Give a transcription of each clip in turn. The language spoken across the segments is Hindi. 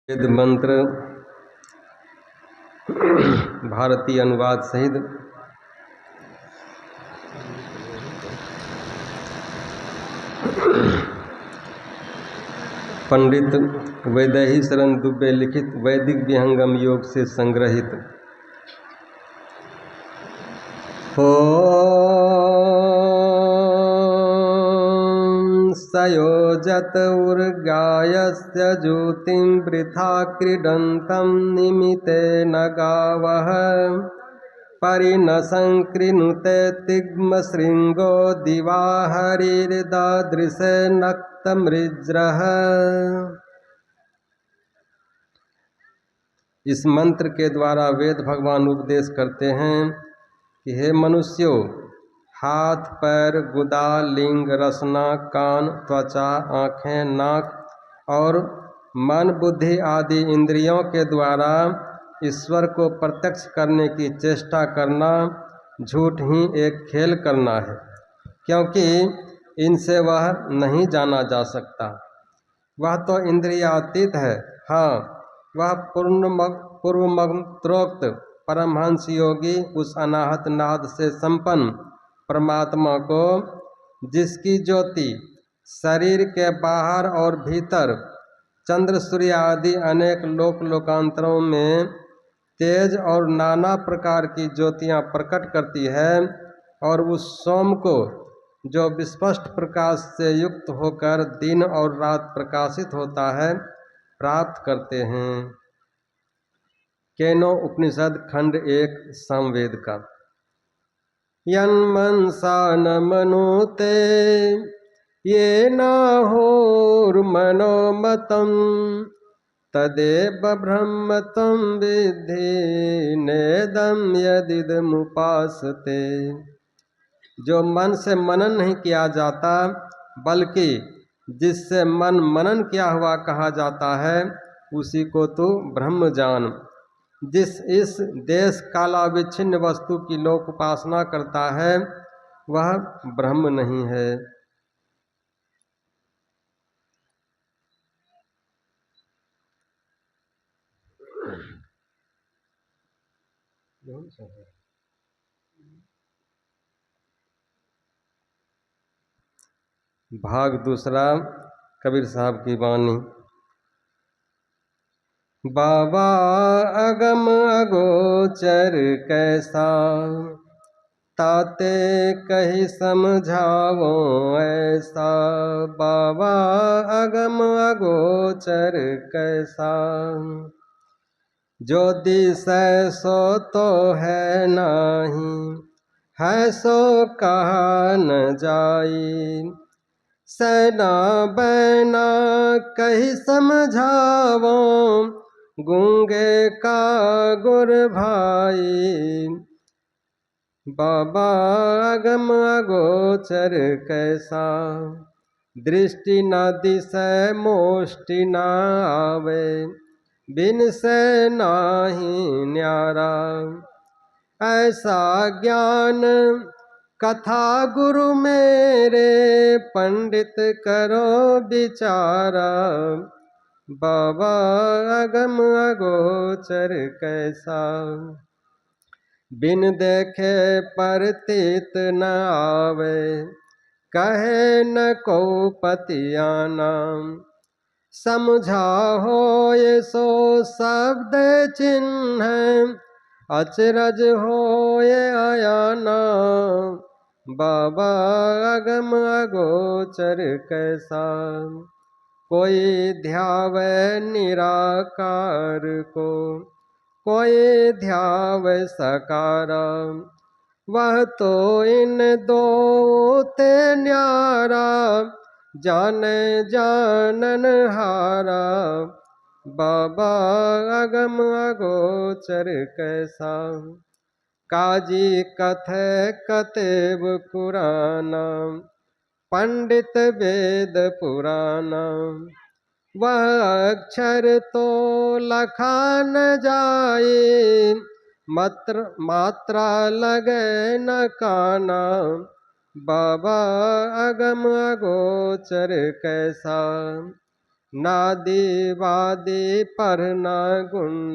वेद मंत्र भारतीय अनुवाद सहित पंडित वैदेही शरण दुबे लिखित वैदिक विहंगम योग से संग्रहित। सयोजत उर्गायस्य ज्योतिं वृथा क्रीडन्तं निमितेन गावः परिणसंकृनुते तिग्मशृङ्गो दिवा हरिर्ददृशे नक्तमृज्रः। इस मंत्र के द्वारा वेद भगवान उपदेश करते हैं कि हे मनुष्यों, हाथ, पैर, गुदा, लिंग, रसना, कान, त्वचा, आँखें, नाक और मन, बुद्धि आदि इंद्रियों के द्वारा ईश्वर को प्रत्यक्ष करने की चेष्टा करना झूठ ही एक खेल करना है, क्योंकि इनसे वह नहीं जाना जा सकता। वह तो इंद्रियातीत है। हाँ, वह पूर्व मंत्रोक्त परमहंस योगी उस अनाहत नाद से संपन्न परमात्मा को, जिसकी ज्योति शरीर के बाहर और भीतर चंद्र सूर्य आदि अनेक लोकांतरों में तेज और नाना प्रकार की ज्योतियां प्रकट करती है, और उस सोम को जो विस्पष्ट प्रकाश से युक्त होकर दिन और रात प्रकाशित होता है, प्राप्त करते हैं। केनो उपनिषद खंड 1 सामवेद का। यन्मनसा न मनुते ये नाहोर्मनोमतं तदेव ब्रह्म त्वं विद्धि नेदं यदिदमुपासते। जो मन से मनन नहीं किया जाता, बल्कि जिससे मन मनन किया हुआ कहा जाता है, उसी को तू ब्रह्म जान। जिस इस देश कालाविच्छिन्न वस्तु की लोक उपासना करता है, वह ब्रह्म नहीं है। भाग दूसरा, कबीर साहब की वाणी। बाबा अगम अगोचर कैसा, ताते कही समझावो ऐसा। बाबा अगम अगोचर कैसा, जो दिसै सो तो है नाही, है सो कहा न जाई। सैना बैना कही समझावो, गूंगे का गुर भाई। बाबा अगम अगोचर कैसा, दृष्टि न दिसै मोष्टि न आवे। बिन से नाही न्यारा, ऐसा ज्ञान कथा गुरु मेरे। पंडित करो विचारा, बाबा अगम अगोचर कैसा। बिन देखे परतीत न आवे, कहे न को पतियाना। समझा हो ये सो शब्द चिन्ह, अचरज हो ये आयाना। बाबा अगम अगोचर कैसा, कोई ध्यावे निराकार को, कोई ध्यावे सकारा। वह तो इन दो ते न्यारा, जाने जानन हारा। बाबा अगम अगोचर कैसा, काजी कथे कतेव पुराना। पंडित वेद पुराना, वह अक्षर तो लखा न जाए। मात्रा लगे न काना, बाबा अगम अगोचर कैसा। नादि वादि पर न गुण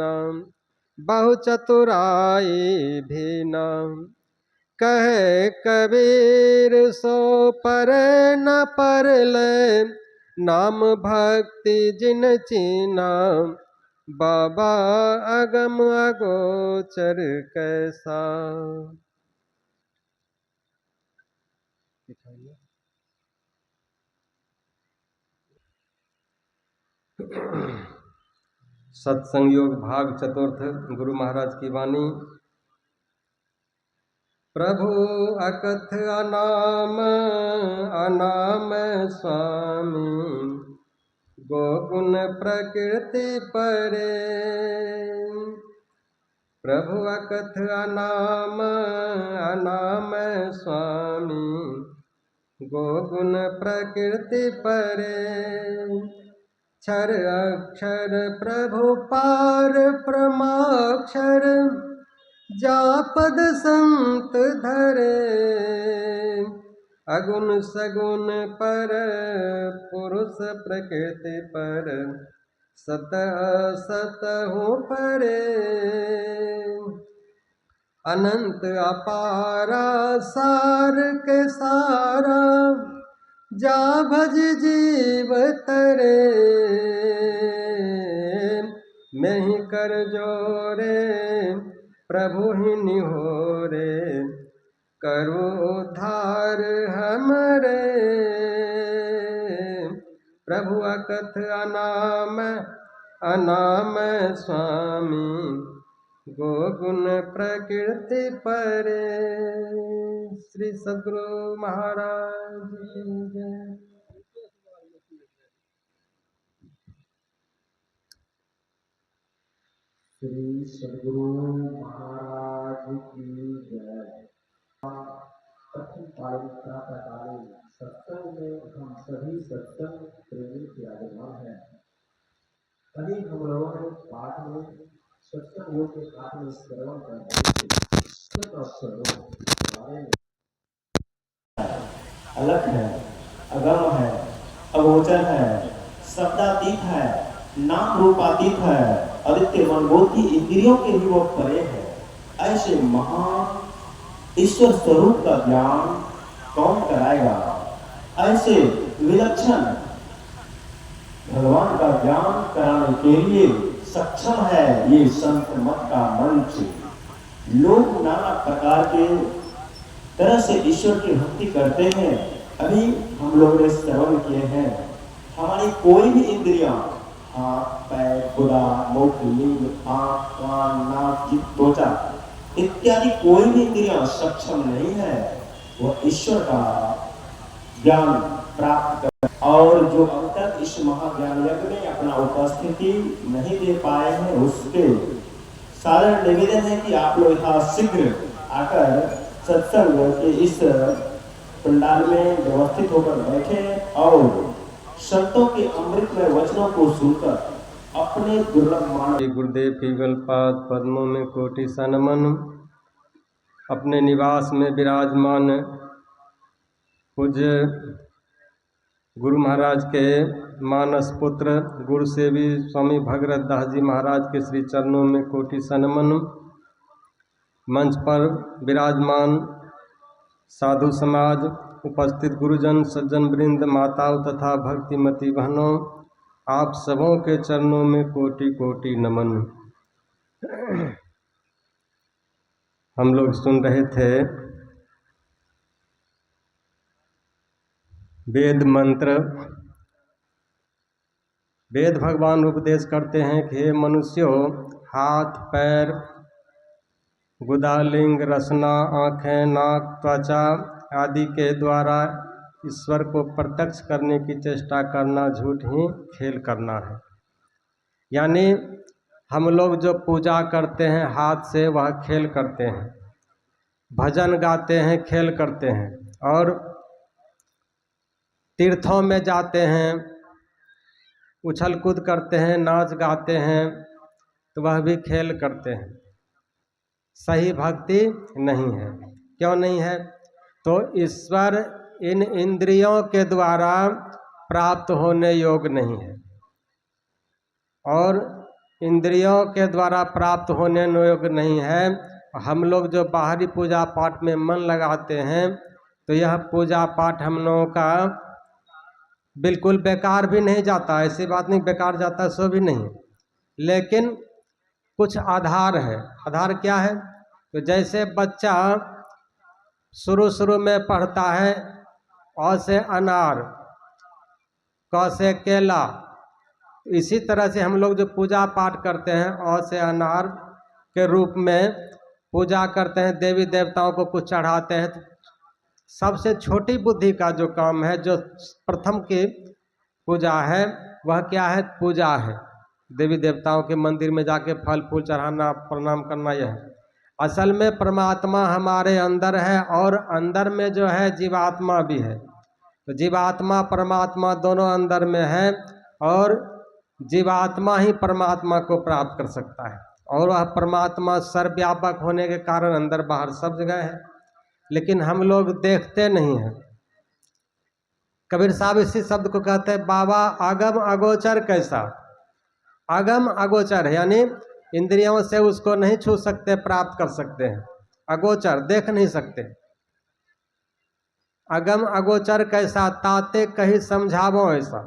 बहु चतुराई भी न कहे कबीर सो पर न परले नाम भक्ति जिन चीना बाबा अगम अगोचर कैसा। सत्संग योग भाग चतुर्थ गुरु महाराज की वाणी। प्रभु अकथ अनाम अनाम स्वामी गोगुण प्रकृति परे। प्रभु अकथ अनाम अनाम स्वामी गोगुण प्रकृति परे। क्षर अक्षर प्रभु पार प्रमाक्षर जा पद संत धरे। अगुण सगुण पर पुरुष प्रकृति पर सत असत हूँ परे। अनंत अपारा सार के सारा जा भज जीव तरे। मैं ही कर जोरे प्रभु ही निहोरे करो उद्धार हमरे। प्रभु अकथ अनाम अनाम स्वामी गोगुण प्रकृति परे। श्री सद्गुरु महाराज की जय। श्री सद्गुरु महाराज की जय। प्रथम पारिका प्रकारे सत्संग में हम सभी सत्संग प्रेमी के आगमन है। कभी हम लोगों ने पाठ में सत्संग योग के पाठ में श्रवण करते बारे में अलग है, अगम है, अगोचर है, शब्दातीत है, नाम रूपातीत है, आदित्य मनबोधि इंद्रियों के भी वो परे है। ऐसे महान ईश्वर स्वरूप का ज्ञान कौन कराएगा? ऐसे विलक्षण भगवान का ज्ञान कराने के लिए सक्षम है ये संत मत का मंच। लोग नाना प्रकार के तरह से ईश्वर की भक्ति करते हैं। अभी हम लोग ने श्रवण किए हैं, हमारी कोई भी इंद्रियां हाथ पैर गुदा मुख लिंग आंख कान नाक जीभ त्वचा इत्यादि कोई भी इंद्रियां सक्षम नहीं है वह ईश्वर का ज्ञान प्राप्त कर। और जो अब तक इस महाज्ञान यज्ञ में अपना उपस्थिति नहीं दे पाए हैं उसके साधारण निवेदन है कि आप लोग यहाँ शीघ्र आकर सत्संग के इस पंडाल में व्यवस्थित होकर बैठे और संतों के अमृतमय वचनों को सुनकर अपने दुर्लभ मान। गुरुदेव की गलपाद पद्मों में कोटि सनमन। अपने निवास में विराजमान पूज्य गुरु महाराज के मानस पुत्र गुरु सेवी स्वामी भगरथ दास जी महाराज के श्री चरणों में कोटि सनमन। मंच पर विराजमान साधु समाज, उपस्थित गुरुजन, सज्जन वृंद, माताओं तथा भक्तिमती बहनों, आप सबों के चरणों में कोटि कोटि नमन। हम लोग सुन रहे थे वेद मंत्र। वेद भगवान उपदेश करते हैं कि हे मनुष्यों, हाथ पैर गुदा लिंग रसना आँखें नाक त्वचा आदि के द्वारा ईश्वर को प्रत्यक्ष करने की चेष्टा करना झूठ ही खेल करना है। यानी हम लोग जो पूजा करते हैं हाथ से वह खेल करते हैं, भजन गाते हैं खेल करते हैं, और तीर्थों में जाते हैं उछल कूद करते हैं नाच गाते हैं तो वह भी खेल करते हैं। सही भक्ति नहीं है। क्यों नहीं है? तो ईश्वर इन इंद्रियों के द्वारा प्राप्त होने योग्य नहीं है। और इंद्रियों के द्वारा प्राप्त होने योग्य नहीं है। हम लोग जो बाहरी पूजा पाठ में मन लगाते हैं तो यह पूजा पाठ हम लोगों का बिल्कुल बेकार भी नहीं जाता, ऐसी बात नहीं बेकार जाता सो भी नहीं, लेकिन कुछ आधार है। आधार क्या है? तो जैसे बच्चा शुरू में पढ़ता है अ से अनार, क से केला, इसी तरह से हम लोग जो पूजा पाठ करते हैं अ से अनार के रूप में पूजा करते हैं, देवी देवताओं को कुछ चढ़ाते हैं। सबसे छोटी बुद्धि का जो काम है, जो प्रथम की पूजा है, वह क्या है? पूजा है। देवी देवताओं के मंदिर में जाके फल फूल चढ़ाना, प्रणाम करना, यह है। असल में परमात्मा हमारे अंदर है और अंदर में जो है जीवात्मा भी है। तो जीवात्मा परमात्मा दोनों अंदर में है और जीवात्मा ही परमात्मा को प्राप्त कर सकता है और वह परमात्मा सर्वव्यापक होने के कारण अंदर बाहर सब जगह है, लेकिन हम लोग देखते नहीं हैं। कबीर साहब इसी शब्द को कहते हैं, बाबा अगम अगोचर कैसा? अगम अगोचर है, यानी इंद्रियों से उसको नहीं छू सकते, प्राप्त कर सकते हैं। अगोचर देख नहीं सकते। अगम अगोचर कैसा? ताते कहीं समझावो ऐसा।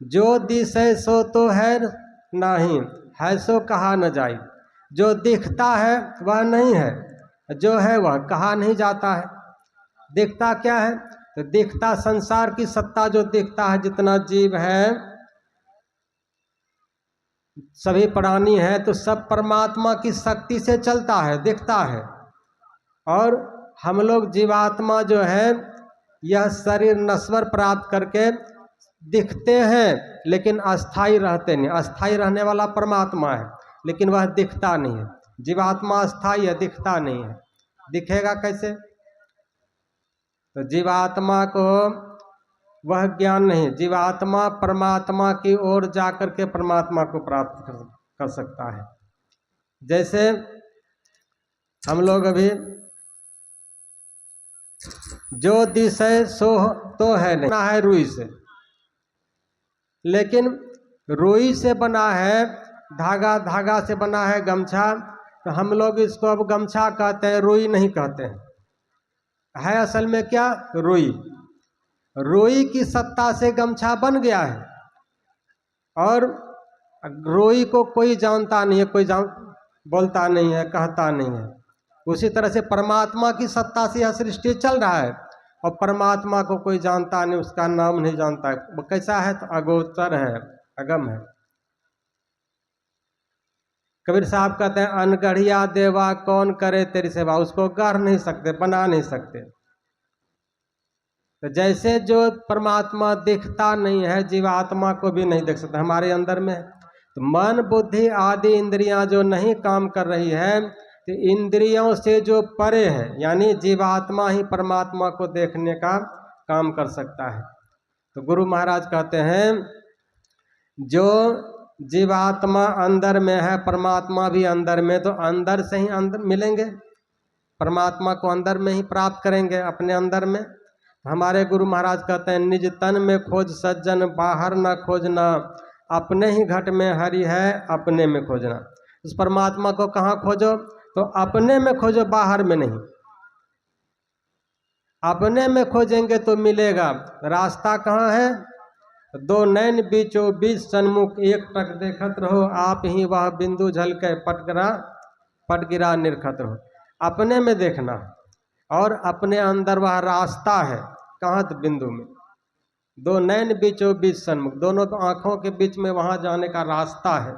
जो दिसे सो तो है नहीं, है सो कहा न जाए। जो दिखता है वह नहीं है, जो है वह कहा नहीं जाता है। दिखता क्या है? तो दिखता संसार की सत्ता जो दिखता है, जितना जीव है, सभी प्राणी है, तो सब परमात्मा की शक्ति से चलता है, दिखता है। और हम लोग जीवात्मा जो है, यह शरीर नश्वर प्राप्त करके दिखते हैं, लेकिन अस्थाई रहते नहीं। अस्थाई रहने वाला परमात्मा है, लेकिन वह दिखता नहीं है। जीवात्मा अस्थाई है, दिखता नहीं है। दिखेगा कैसे? तो जीवात्मा को वह ज्ञान नहीं। जीवात्मा परमात्मा की ओर जाकर के परमात्मा को प्राप्त कर सकता है। जैसे हम लोग अभी जो दिशे सो तो है नहीं, बना है रुई से, लेकिन रुई से बना है धागा, धागा से बना है गमछा, तो हम लोग इसको अब गमछा कहते हैं, रुई नहीं कहते हैं। है असल में क्या? रुई। रुई की सत्ता से गमछा बन गया है और रुई को कोई जानता नहीं है, कोई बोलता नहीं है, कहता नहीं है। उसी तरह से परमात्मा की सत्ता से यह सृष्टि चल रहा है और परमात्मा को कोई जानता नहीं, उसका नाम नहीं जानता है। वो कैसा है? तो अगोचर है, अगम है। कबीर साहब कहते हैं, अनगढ़िया देवा कौन करे तेरी सेवा। उसको गढ़ नहीं सकते, बना नहीं सकते। तो जैसे जो परमात्मा दिखता नहीं है, जीवात्मा को भी नहीं देख सकता, हमारे अंदर में। तो मन बुद्धि आदि इंद्रियां जो नहीं काम कर रही है, तो इंद्रियों से जो परे है, यानी जीवात्मा ही परमात्मा को देखने का काम कर सकता है। तो गुरु महाराज कहते हैं, जो जीवात्मा अंदर में है, परमात्मा भी अंदर में, तो अंदर से ही अंदर मिलेंगे, परमात्मा को अंदर में ही प्राप्त करेंगे, अपने अंदर में। हमारे गुरु महाराज कहते हैं, निज तन में खोज सज्जन, बाहर न खोजना, अपने ही घट में हरि है, अपने में खोजना। उस परमात्मा को कहाँ खोजो? तो अपने में खोजो, बाहर में नहीं। अपने में खोजेंगे तो मिलेगा। रास्ता कहाँ है? दो नैन बीचों बीच सन्मुख, एक टक देखत रहो, आप ही वह बिंदु झलके पट गिरा निरखत रहो। अपने में देखना और अपने अंदर वह रास्ता है, कहाँ? तो बिंदु में। दो नैन बीचों बीच सन्मुख, दोनों आंखों के बीच में वहां जाने का रास्ता है।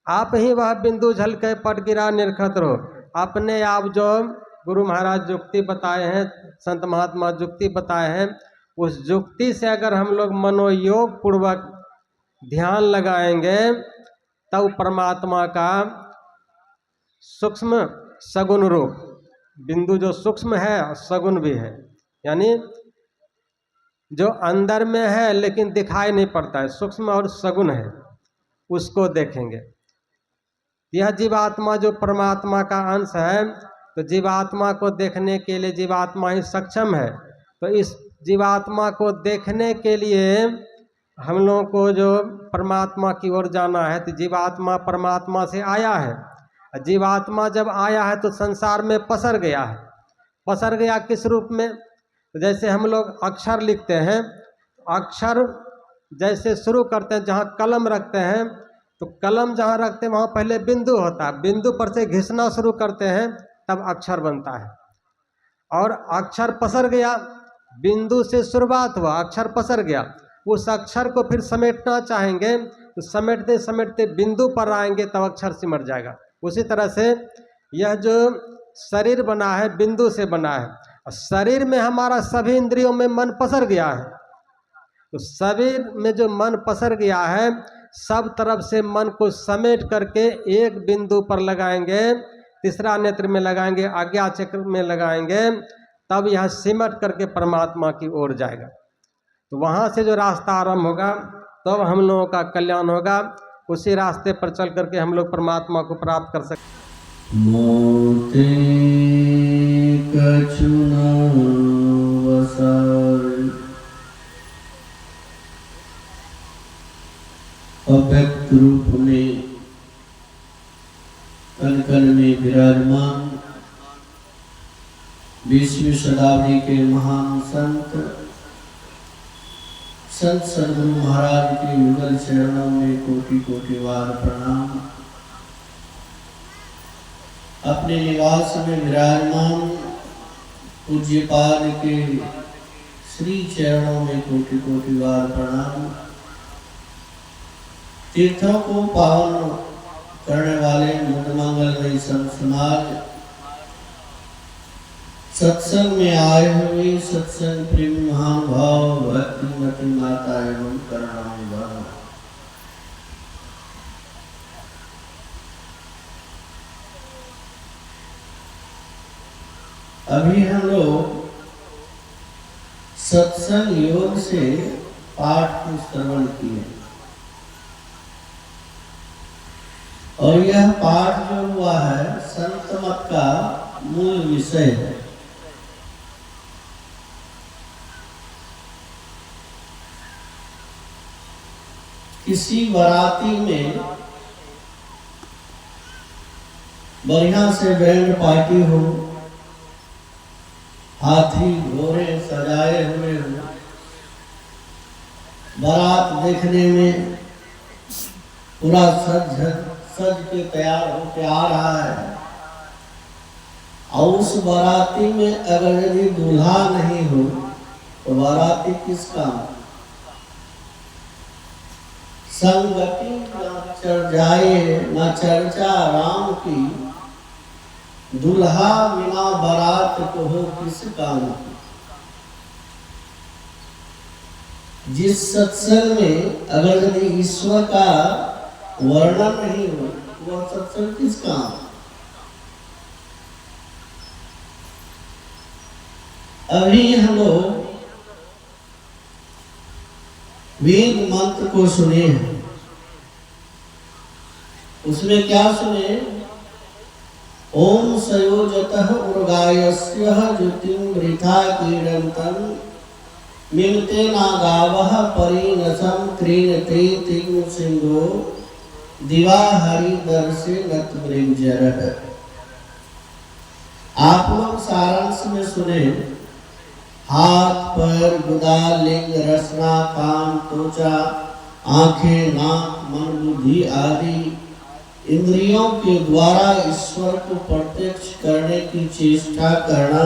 आप ही वह बिंदु झलके पट गिरा निरखत रहो। अपने आप जो गुरु महाराज युक्ति बताए हैं, संत महात्मा युक्ति बताए हैं, उस युक्ति से अगर हम लोग मनोयोग पूर्वक ध्यान लगाएंगे, तब परमात्मा का सूक्ष्म सगुण रूप, बिंदु जो सूक्ष्म है सगुण भी है, यानी जो अंदर में है लेकिन दिखाई नहीं पड़ता है, सूक्ष्म और सगुण है, उसको देखेंगे। यह जीवात्मा जो परमात्मा का अंश है, तो जीवात्मा को देखने के लिए जीवात्मा ही सक्षम है। तो इस जीवात्मा को देखने के लिए हम लोगों को जो परमात्मा की ओर जाना है तो जीवात्मा परमात्मा से आया है। जीवात्मा जब आया है तो संसार में पसर गया है। पसर गया किस रूप में? तो जैसे हम लोग अक्षर लिखते हैं, अक्षर जैसे शुरू करते हैं, जहाँ कलम रखते हैं तो कलम जहाँ रखते हैं वहाँ पहले बिंदु होता है, बिंदु पर से घिसना शुरू करते हैं तब अक्षर बनता है। और अक्षर पसर गया, बिंदु से शुरुआत हुआ, अक्षर पसर गया, उस अक्षर को फिर समेटना चाहेंगे तो समेटते समेटते बिंदु पर आएंगे तब अक्षर सिमट जाएगा। उसी तरह से यह जो शरीर बना है बिंदु से बना है, और शरीर में हमारा सभी इंद्रियों में मन पसर गया है। तो शरीर में जो मन पसर गया है, सब तरफ से मन को समेट करके एक बिंदु पर लगाएंगे, तीसरा नेत्र में लगाएंगे, आज्ञा चक्र में लगाएंगे, तब यह सिमट करके परमात्मा की ओर जाएगा। तो वहाँ से जो रास्ता आरंभ होगा तब हम लोगों का कल्याण होगा। उसी रास्ते पर चल करके हम लोग परमात्मा को प्राप्त कर सकते। मोते कछु न वसाय, अव्यक्त रूप में कण कण में विराजमान 20वीं शताब्दी के महान संत सदगुरु महाराज के युगल चरणों में कोटि कोटि बार प्रणाम। अपने निवास में विराजमान पूज्यपाद के श्री चरणों में कोटि कोटि बार प्रणाम। तीर्थों को पावन करने वाले मुंडमंगलमयी संत समाज, सत्संग में आए हुए सत्संग प्रेम महानुभाव, भक्तिमती माता एवं करुणामयी भाव, अभी हम लोग सत्संग योग से पाठ को श्रवण किए और यह पाठ जो हुआ है संत मत का मूल विषय है। किसी बाराती में बढ़िया से बैंड पार्टी हो, हाथी घोड़े सजाए हुए हो, बारात देखने में पूरा सज के तैयार होके आ रहा है, और उस बाराती में अगर यदि दूल्हा नहीं हो तो बाराती किस काम? संगति न चढ़ जाए न चर्चा राम की, दूल्हा बिना बारात को हो किस काम की। जिस सत्संग में अगर यदि ईश्वर का वर्णन नहीं हो वह सत्संग किस काम? अभी हम लोग वेद मंत्र को सुने हैं। उसमें क्या सुने? ओम सयोजतः उर्गायस्य ज्योतिं वृथा क्रीडन्तं मिमते नागावः परिणसं क्रीडते तिग्म सिंधो दिवा हरिदर्शे नतमृंजरः। आप लोग सारांश में सुने, हाथ पैर गुदा लिंग रसना कान त्वचा आंखें नाक मन बुद्धि आदि इंद्रियों के द्वारा ईश्वर को प्रत्यक्ष करने की चेष्टा करना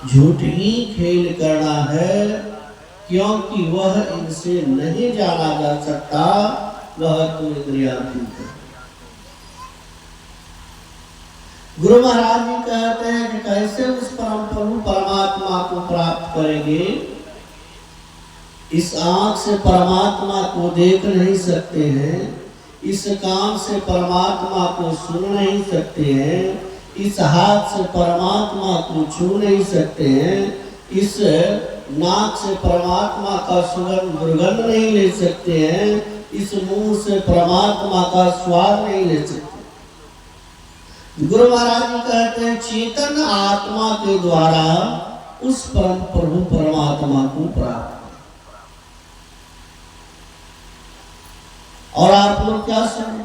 झूठी खेल करना है, क्योंकि वह इनसे नहीं जाना जा सकता, वह तो इंद्रियातीत है। गुरु महाराज जी कहते हैं कि कैसे उस परम प्रभु परमात्मा को प्राप्त करेंगे। इस आंख से परमात्मा को देख नहीं सकते हैं, इस कान से परमात्मा को सुन नहीं सकते हैं, इस हाथ से परमात्मा को छू नहीं सकते हैं, इस नाक से परमात्मा का सुगंध दुर्गंध नहीं ले सकते हैं, इस मुंह से परमात्मा का स्वाद नहीं ले सकते। गुरु महाराज जी कहते हैं चेतन आत्मा के द्वारा उस परम प्रभु परमात्मा को प्राप्त। और आप लोग क्या सुने?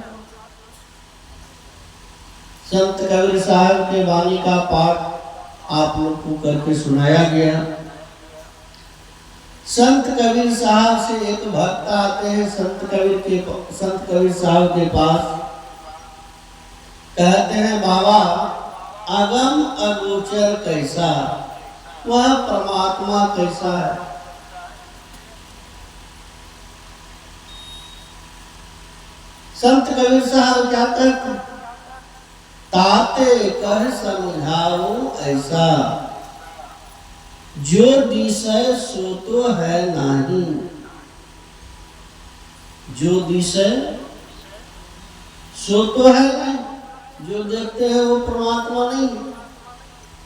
संत कबीर साहब के वाणी का पाठ आप लोग को करके सुनाया गया। संत कबीर साहब से एक भक्त आते हैं संत कबीर साहब के पास, कहते हैं बाबा अगम अगोचर कैसा, वह परमात्मा कैसा है? संत कबीर साहब क्या कहते, ताते कह समझाओ ऐसा, जो दिशय सो तो है नहीं। जो दिशय सो तो है नहीं, जो देखते हैं वो परमात्मा नहीं,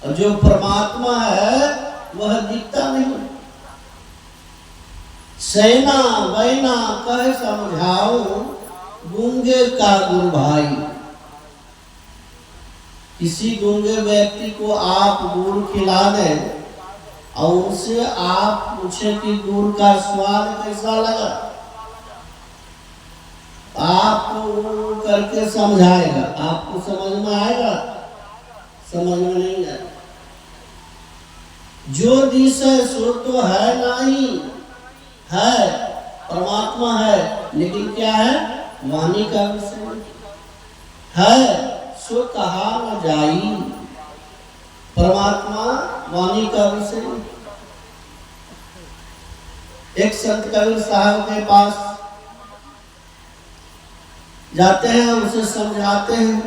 और जो परमात्मा है वह दिखता नहीं। सैना बैना कह समझाओ, गूंगे का गुरु भाई। किसी गूंगे व्यक्ति को आप गुड़ खिला दें और उनसे आप पूछे कि गुड़ का स्वाद कैसा लगा, आपको करके समझाएगा, आपको समझ में आएगा? समझ में नहीं आएगा। जो दिशा सो तो है नहीं, है परमात्मा है, लेकिन क्या है? वाणी का विषय है, सो कहा न जाई। परमात्मा वाणी का विषय। एक संत कबीर साहब के पास जाते हैं, उसे समझाते हैं।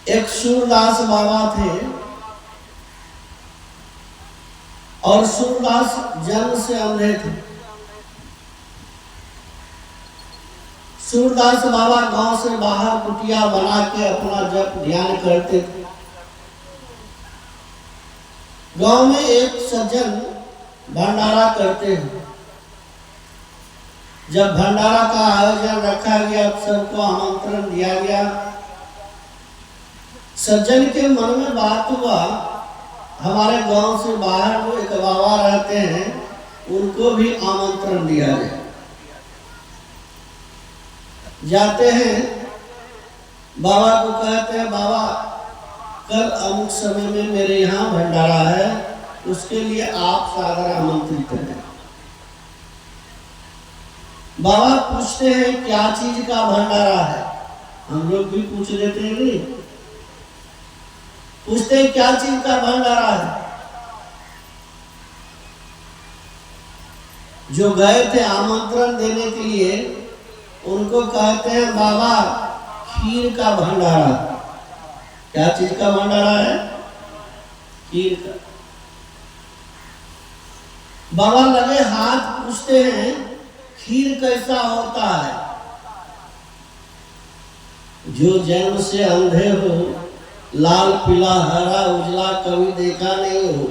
एक सूरदास बाबा थे और सूरदास जन्म से अंधे थे। सूरदास बाबा गांव से बाहर कुटिया बना के अपना जप ध्यान करते थे। गांव में एक सज्जन भंडारा करते हैं। जब भंडारा का आयोजन रखा गया, सबको आमंत्रण दिया गया। सज्जन के मन में बात हुआ, हमारे गांव से बाहर जो एक बाबा रहते हैं उनको भी आमंत्रण दिया जाए। जाते हैं, बाबा को कहते हैं बाबा कल अमुक समय में मेरे यहाँ भंडारा है, उसके लिए आप सादर आमंत्रित हैं। बाबा पूछते हैं क्या चीज का भंडारा है? हम लोग भी पूछ लेते हैं नहीं, पूछते हैं क्या चीज का भंडारा है? जो गए थे आमंत्रण देने के लिए उनको कहते हैं बाबा खीर का भंडारा। क्या चीज का भंडारा है? खीर का। बाबा लगे हाथ, पूछते हैं खीर कैसा होता है? जो जन्म से अंधे हो, लाल पीला हरा उजला कभी देखा नहीं हो,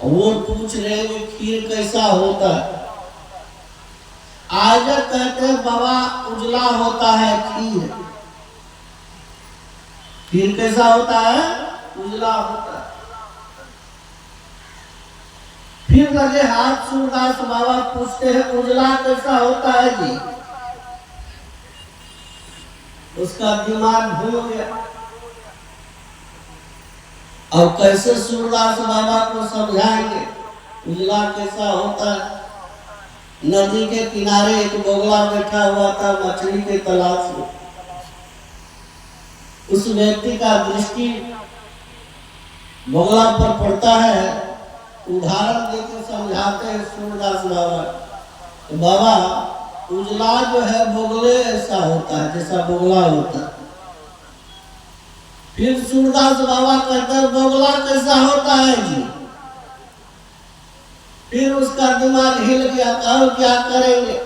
वो पूछ रहे हैं खीर कैसा होता है? आज कहते हैं बाबा उजला होता है खीर। खीर कैसा होता है? उजला होता है। फिर लगे हाथ, सूरदास बाबा पूछते हैं उजला कैसा होता है जी? उसका दिमाग घूम गया। अब कैसे सूरदास बाबा को समझाएंगे उजला कैसा होता है? नदी के किनारे एक बोगला बैठा हुआ था मछली के तलाश में। उस व्यक्ति का दृष्टि बोगला पर पड़ता है। उदाहरण देकर समझाते हैं सूरदास बाबा, तो बाबा उजला जो है बोगले ऐसा होता है जैसा बोगला होता है। फिर सूरदास बाबा कहते हैं बोगला कैसा होता है जी? फिर उसका दिमाग हिल गया, अब क्या करेंगे?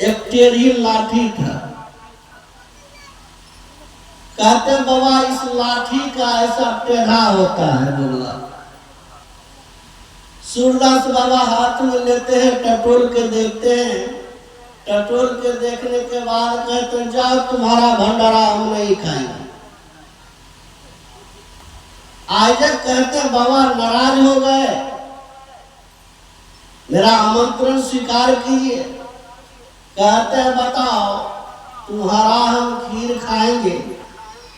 एक टेढ़ी लाठी था। कहते बाबा इस लाठी का ऐसा टेढ़ा होता है बोला। सूरदास बाबा हाथ में लेते हैं, टटोल के देखते हैं। टटोल के देखने के बाद कहते जाओ तुम्हारा भंडारा हम नहीं खाएंगे। आज कहते बाबा नाराज हो गए, मेरा आमंत्रण स्वीकार कीजिए। कहते हैं बताओ तुम्हारा हम खीर खाएंगे,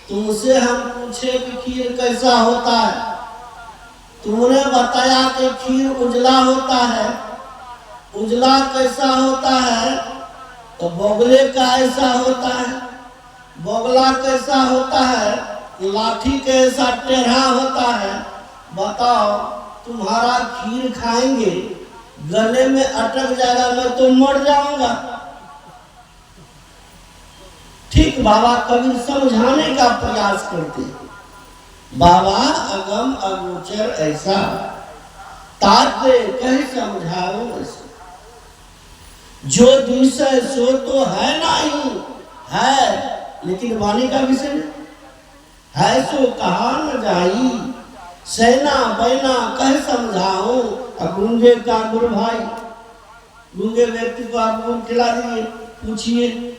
तुमसे हम पूछे कि खीर कैसा होता है, तुमने बताया कि खीर उजला होता है। उजला कैसा होता है? तो बोगले का ऐसा होता है। बोगला कैसा होता है? लाठी के ऐसा टेढ़ा होता है। बताओ तुम्हारा खीर खाएंगे, गले में अटक जाएगा, मैं तो मर जाऊंगा। ठीक बाबा कबीर समझाने का प्रयास करते हैं। बाबा अगम अगोचर ऐसा ताते कहीं समझाओ ऐसा, जो विषय सो तो है नहीं है, लेकिन वाणी का विषय नहीं है, सो कहा न जाई, सेना बैना कह समझाओ। अब गूंगे का गुरु भाई, गूंगे व्यक्ति को आप गुड़ खिला दीजिए, पूछिए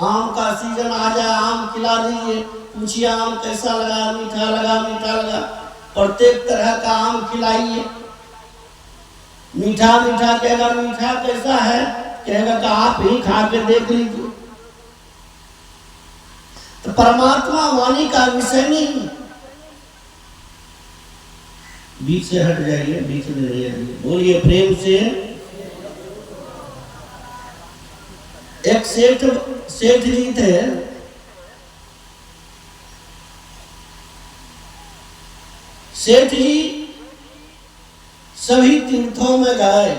आम का सीजन आ जाए, आम खिला दीजिए, पूछिए आम कैसा लगा, मीठा लगा, मीठा लगा। प्रत्येक तरह का आम खिलाइए, मीठा मीठा कहेगा, मीठा कैसा है कहेगा कि आप ही खा के देख लीजिए। तो परमात्मा वाणी का विषय नहीं। बीच से हट जाइए, बीच में रहिए, बोलिए प्रेम से। एक सेठ जी थे, सेठ जी सभी तीर्थों में गए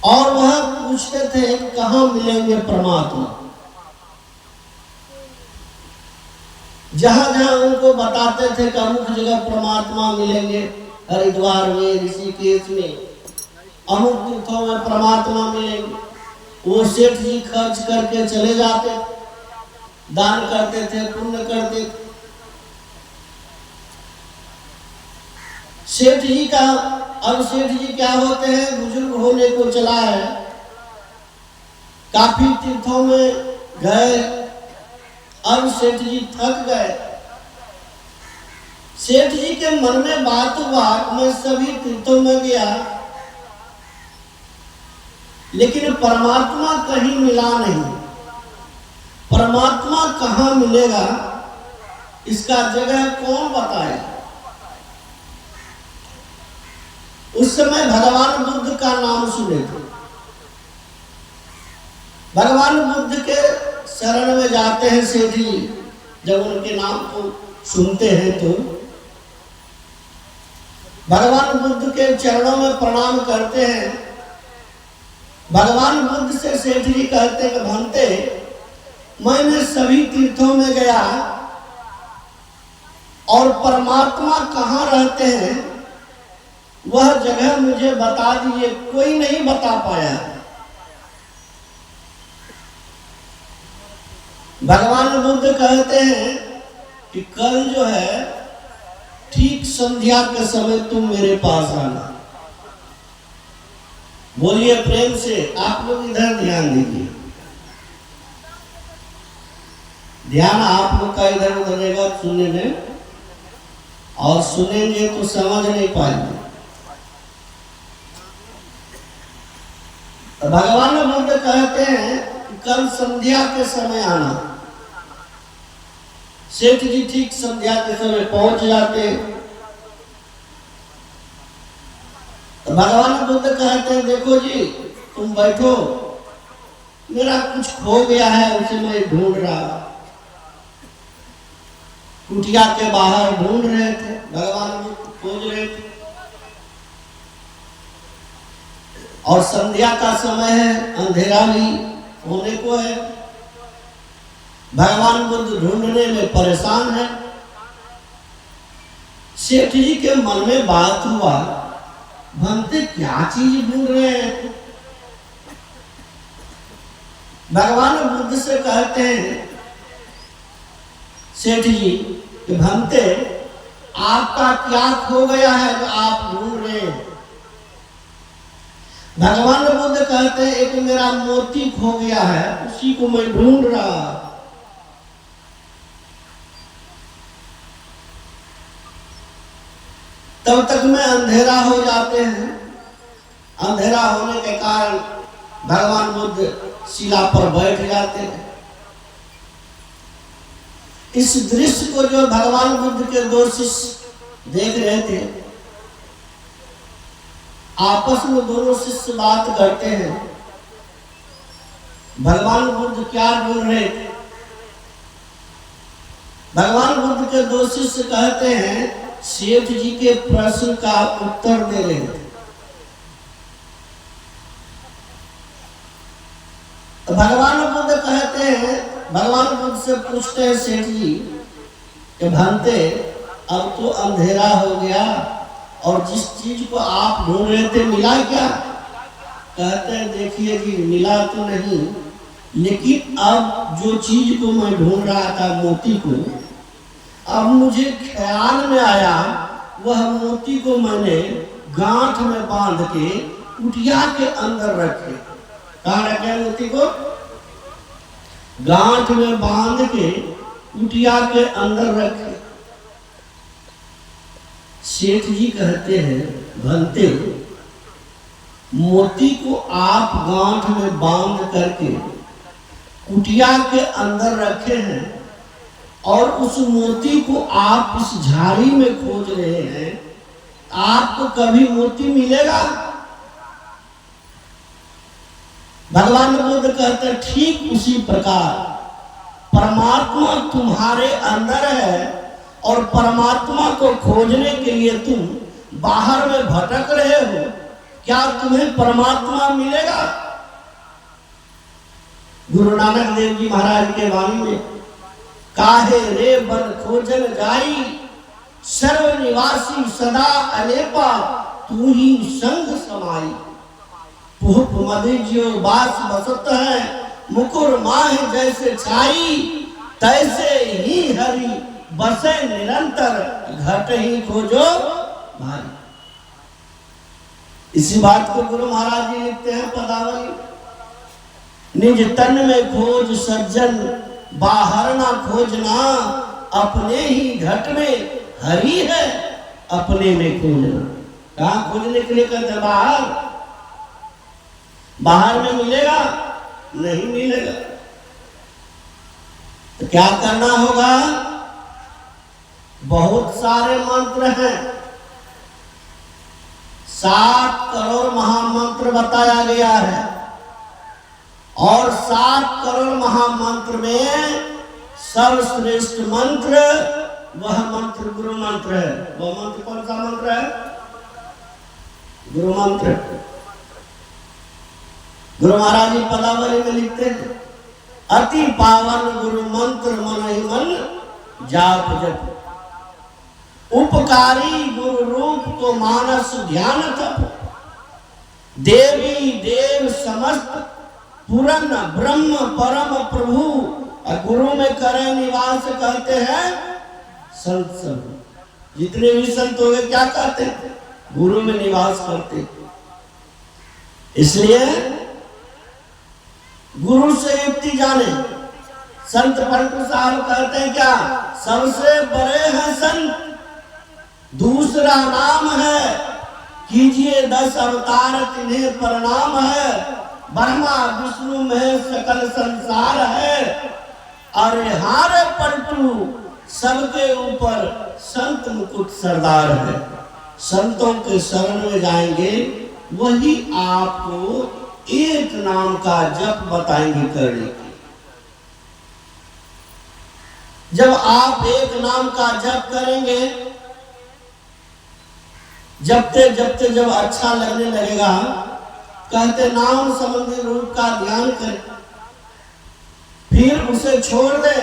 और वह पूछते थे कहां मिलेंगे परमात्मा। जहां जहां उनको बताते थे कि अमुक जगह परमात्मा मिलेंगे, हरिद्वार में, ऋषिकेश में, अमुक तीर्थों में परमात्मा मिलेंगे, वो सेठ जी खर्च करके चले जाते, दान करते थे, पुण्य करते थे। सेठ जी का, अब सेठ जी क्या होते हैं, बुजुर्ग होने को चला है, काफी तीर्थों में गए, अब सेठ जी थक गए। सेठ जी के मन में बात हुआ, मैं सभी तीर्थों में गया लेकिन परमात्मा कहीं मिला नहीं। परमात्मा कहाँ मिलेगा, इसका जगह कौन बताए। उस समय भगवान बुद्ध का नाम सुने थे। भगवान बुद्ध के शरण में जाते हैं सेठ जी, जब उनके नाम को सुनते हैं तो भगवान बुद्ध के चरणों में प्रणाम करते हैं। भगवान बुद्ध से सेठ जी कहते हैं, भंते मैंने सभी तीर्थों में गया और परमात्मा कहाँ रहते हैं वह जगह मुझे बता दीजिए, कोई नहीं बता पाया। भगवान बुद्ध कहते हैं कि कल जो है ठीक संध्या के समय तुम मेरे पास आना। बोलिए प्रेम से, आप लोग इधर ध्यान दीजिए, ध्यान आप लोग का इधर उधर रहेगा सुनने में, और सुनेंगे तो समझ नहीं पाएंगे। भगवान बुद्ध कहते हैं कि कल संध्या के समय आना। सेठ जी ठीक संध्या के समय पहुंच जाते। तो भगवान बुद्ध कहते हैं, देखो जी तुम बैठो, मेरा कुछ खो गया है, उसे मैं ढूंढ रहा। कुटिया के बाहर ढूंढ रहे थे, भगवान बुद्ध खोज रहे थे, और संध्या का समय है, अंधेरा भी होने को है। भगवान बुद्ध ढूंढने में परेशान है। सेठ जी के मन में बात हुआ, भंते क्या चीज ढूंढ रहे हैं। भगवान बुद्ध से कहते हैं सेठ जी कि भंते आपका क्या खो गया है जो आप ढूंढ रहे हैं। भगवान बुद्ध कहते हैं एक मेरा मोती खो गया है, उसी को मैं ढूंढ रहा। तब तक में अंधेरा हो जाते हैं। अंधेरा होने के कारण भगवान बुद्ध शिला पर बैठ जाते हैं। इस दृश्य को जो भगवान बुद्ध के दो शिष्य देख रहे थे, आपस में दोनों शिष्य बात करते हैं। भगवान बुद्ध क्या बोल रहे थे? भगवान बुद्ध के दो शिष्य कहते हैं, सेठ जी के प्रश्न का उत्तर दे रहे थे। तो भगवान बुद्ध कहते हैं, भगवान बुद्ध से पूछते हैं सेठ जी कि भंते, अब तो अंधेरा हो गया और जिस चीज को आप ढूंढ रहे थे मिला क्या? कहते हैं, देखिए जी, मिला तो नहीं, लेकिन अब जो चीज को मैं ढूंढ रहा था, मोती को, अब मुझे ख्याल में आया, वह मोती को मैंने गांठ में बांध के कुटिया के अंदर रखे। कहाँ रखे मोती को? गांठ में बांध के कुटिया के अंदर रखे। सेठ जी कहते हैं, भंते, मोती को आप गांठ में बांध करके कुटिया के अंदर रखे हैं और उस मोती को आप इस झाड़ी में खोज रहे हैं, आपको कभी मोती मिलेगा? भगवान बुद्ध कहते हैं, ठीक उसी प्रकार परमात्मा तुम्हारे अंदर है और परमात्मा को खोजने के लिए तुम बाहर में भटक रहे हो, क्या तुम्हें परमात्मा मिलेगा? गुरु नानक देव जी महाराज के वाणी में, काहे रे बन खोजन जाई, सर्व निवासी सदा अलेपा, तू ही संग समाई। पुष्प मदिज्यो बास बसत है, मुकुर माह जैसे छाई, तैसे ही हरि बसे निरंतर, घट ही खोजो भाई। इसी बात को गुरु महाराज जी लिखते हैं पदावली, निज तन में खोज सज्जन, बाहर ना खोजना, अपने ही घट में हरि है, अपने में खोजना। कहाँ खोजने के लिए कहते? बाहर। बाहर में मिलेगा? नहीं मिलेगा। तो क्या करना होगा? बहुत सारे मंत्र हैं, 60 करोड़ महामंत्र बताया गया है और 60 करोड़ महामंत्र में सर्वश्रेष्ठ मंत्र वह मंत्र गुरु मंत्र है। वह मंत्र कौन सा मंत्र है? गुरु मंत्र। गुरु महाराज जी पदावली में लिखते हैं, अति पावन गुरु मंत्र मन ही मन जाप जप, उपकारी गुरु रूप को मानस ध्यान तप, देवी देव समस्त पूरन ब्रह्म परम प्रभु, गुरु में करे निवास कहते हैं संत सब। जितने भी संत हो गए क्या कहते हैं? गुरु में निवास करते। इसलिए गुरु से युक्ति जाने। संत पंडित साहब कहते हैं क्या? सबसे बड़े हैं संत, दूसरा नाम है, कीजिए 10 अवतार तिन्हें प्रणाम है, ब्रह्मा विष्णु में सकल संसार है, और हारे पलटू सबके ऊपर संत मुकुट सरदार है। संतों के शरण में जाएंगे, वही आपको एक नाम का जप बताएंगे करने की। जब आप एक नाम का जप करेंगे, जपते जपते जब अच्छा लगने लगेगा, कहते नाम संबंधी रूप का ध्यान करें, फिर उसे छोड़ दे।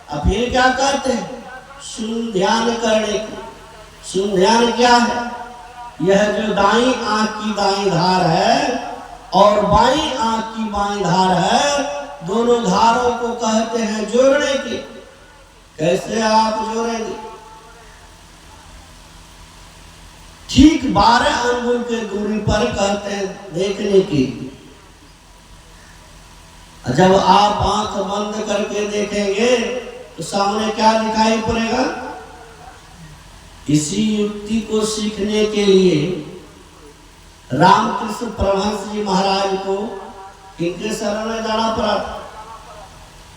अब फिर क्या कहते हैं? सुन ध्यान करने की। सुन ध्यान क्या है? यह जो दाई आंख की दाई धार है और बाई आंख की बाई धार है, दोनों धारों को कहते हैं जोड़ने की। कैसे आप जोड़ेंगे? ठीक 12 अंगुल के दूरी पर कहते हैं देखने की। जब आप आंख बंद करके देखेंगे तो सामने क्या दिखाई पड़ेगा? इसी युक्ति को सीखने के लिए रामकृष्ण परमहंस जी महाराज को किनके शरण में जाना पड़ा?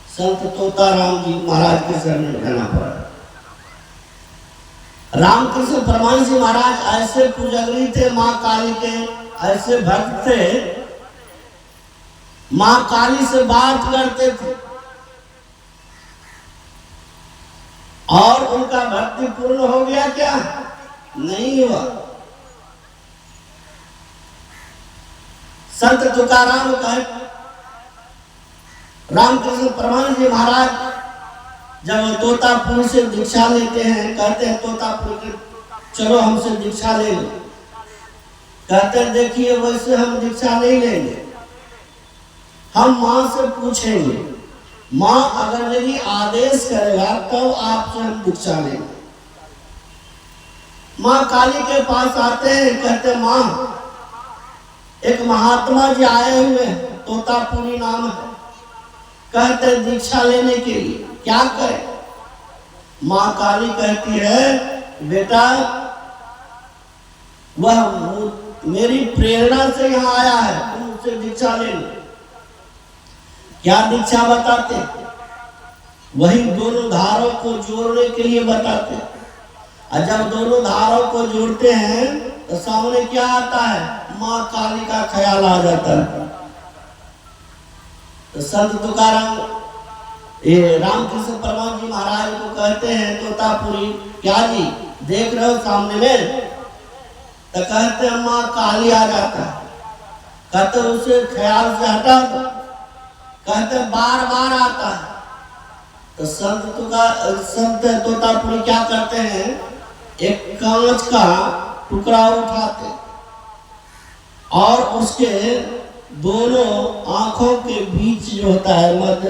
संत तोताराम जी महाराज के शरण में जाना पड़ा। रामकृष्ण परमहंस जी महाराज ऐसे पुजगरी थे माँ काली के, ऐसे भक्त थे, माँ काली से बात करते थे और उनका भक्ति पूर्ण हो गया क्या? नहीं हुआ। संत तुकाराम कहे रामकृष्ण परमहंस जी महाराज जब तोतापुर से दीक्षा लेते हैं, कहते हैं तोतापुर के चलो हमसे दीक्षा ले लो। कहते हैं देखिए वैसे हम दीक्षा नहीं लेंगे, हम माँ से पूछेंगे, माँ अगर यदि आदेश करेगा तो आपसे हम दीक्षा लेंगे। माँ काली के पास आते हैं, कहते माँ एक महात्मा जी आए हुए हैं, तोतापुरी नाम है, कहते दीक्षा लेने के लिए क्या करें? माँ काली कहती है बेटा वह मेरी प्रेरणा से यहाँ आया है, तुम उससे दीक्षा ले लो। क्या दीक्षा बताते? वही दोनों धारों को जोड़ने के लिए बताते। और जब दोनों धारों को जोड़ते हैं तो सामने क्या आता है? माँ काली का ख्याल आ जाता है। तो संत तुकाराम ये रामकृष्ण परमहंस जी महाराज को कहते हैं तोतापुरी क्या जी देख रहे हो सामने में? तो कहते हैं माँ काली आ जाता है। कहते उसे ख्याल से हटा दो। कहते बार बार आता है। तो संत तोतापुरी क्या करते हैं? एक कांच का टुकड़ा उठाते और उसके दोनों आंखों के बीच जो होता है मध्य